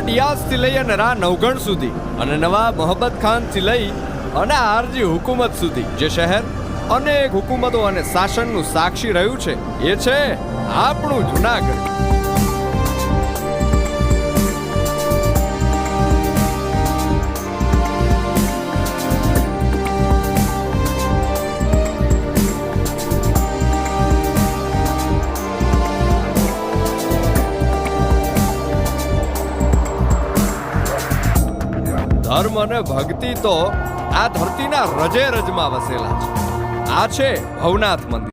ડિયાઝથી લઈ અને રા નવગણ સુધી અને નવા મોહબ્બત ખાનથી લઈ અને આરજી હુકુમત સુધી જે શહેર અનેક હુકુમતો અને શાસનનું સાક્ષી રહ્યું છે એ છે આપણું જુનાગઢ. ધર્મ અને ભક્તિ તો આ ધરતીના રજે રજમાં વસેલા છે. આ છે ભવનાથ મંદિર.